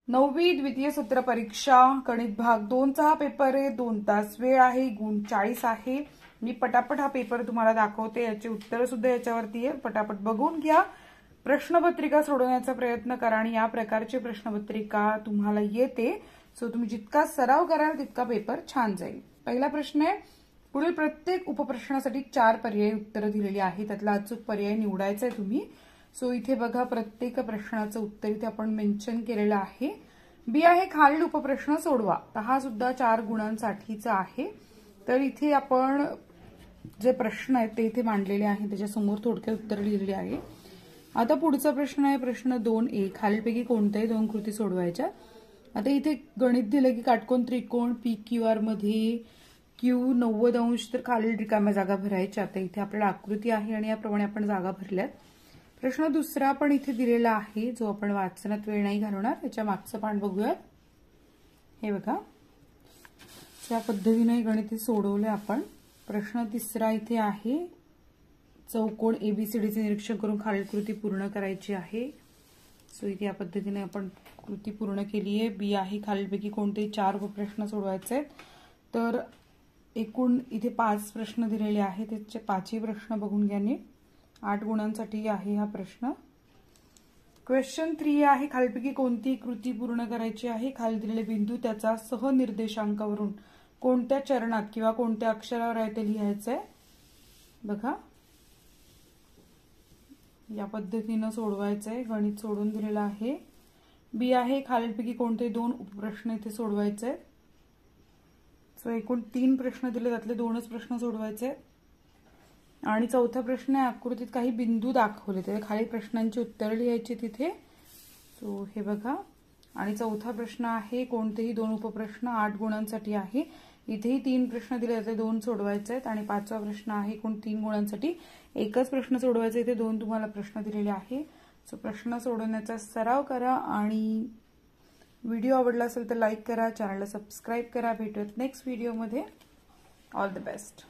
9वी द्वितीय सत्र परीक्षा गणित भाग 2 चा हा पेपर आहे। 2 तास वेळ आहे, गुण 40 आहे। मी पटापट हा पेपर तुम्हाला दाखवते, याचे उत्तर सुद्धा याच्यावरती आहे, पटापट बघून घ्या। प्रश्नपत्रिका सोडवण्याचा प्रयत्न करा आणि या प्रकारची प्रश्नपत्रिका तुम्हाला येते, सो तुम्ही जितका सराव कराल तितका पेपर छान जाईल। पहिला प्रश्न आहे, पुढील प्रत्येक उपप्रश्नासाठी 4 पर्यायी उत्तर दिलेली आहेत, त्यातला अचूक पर्याय निवडायचा आहे तुम्ही। सो इथे बघा प्रत्येक प्रश्नाचं उत्तर इथे आपण मेन्शन केलेलं आहे। बी आहे खालील उपप्रश्न सोडवा, तर हा सुद्धा 4 गुणांसाठीचा आहे। तर इथे आपण जे प्रश्न आहेत ते इथे मांडलेले आहेत, त्याच्यासमोर थोडक्यात उत्तर लिहिलेले आहे। आता पुढचा प्रश्न आहे प्रश्न 2A, खालीलपैकी कोणत्याही 2 कृती सोडवायच्या। आता इथे गणित दिलं की काटकोन त्रिकोण PQR मध्ये Q 90 अंश, तर खालील रिकाम्या जागा भरायच्या। आता इथे आपल्याला आकृती आहे आणि याप्रमाणे आपण जागा भरल्यात। प्रश्न दुसरा पण इथे दिलेला आहे, जो आपण वाचनात वेळ नाही घालवणार, त्याच्या मागचं पान बघूयात। हे बघा, त्या पद्धतीने गणित सोडवले आपण। प्रश्न तिसरा इथे आहे, चौकोन ABCDचे निरीक्षण करून खालील कृती पूर्ण करायची आहे। सो इथे या पद्धतीने आपण कृती पूर्ण केली आहे। बी आहे खालीलपैकी कोणतेही 4 उपप्रश्न सोडवायचे आहेत, तर एकूण इथे 5 प्रश्न दिलेले आहेत, त्याचे 5ही प्रश्न बघून घ्या नीट। 8 गुणांसाठी आहे हा प्रश्न। क्वेश्चन 3 आहे, खालीलपैकी कोणती कृती पूर्ण करायची आहे, खाली दिलेले बिंदू त्याचा सहनिर्देशांकावरून कोणत्या चरणात किंवा कोणत्या अक्षरावर आहे ते लिहायचंय। बघा या पद्धतीने सोडवायचंय, गणित सोडून दिलेलं आहे। बी आहे खालीलपैकी कोणते 2 उपप्रश्न इथे सोडवायचे आहेत। सो एकूण 3 प्रश्न दिले, त्यातले 2च प्रश्न सोडवायचे आहेत। आणि चौथा प्रश्न आहे, आकृतीत काही बिंदू दाखवले, तर खाली प्रश्नांची उत्तरे लिहायची तिथे। सो हे बघा, आणि चौथा प्रश्न आहे कोणतेही 2 उपप्रश्न 8 गुणांसाठी आहे। इथेही 3 प्रश्न दिले, त्यातले 2 सोडवायचे आहेत। आणि 5वा प्रश्न आहे एकूण 3 गुणांसाठी एकच प्रश्न सोडवायचा, इथे 2 तुम्हाला प्रश्न दिलेले आहे। सो प्रश्न सोडवण्याचा सराव करा आणि व्हिडिओ आवडला असेल तर लाईक करा, चॅनलला सबस्क्राईब करा। भेटूयात नेक्स्ट व्हिडिओमध्ये। All the best.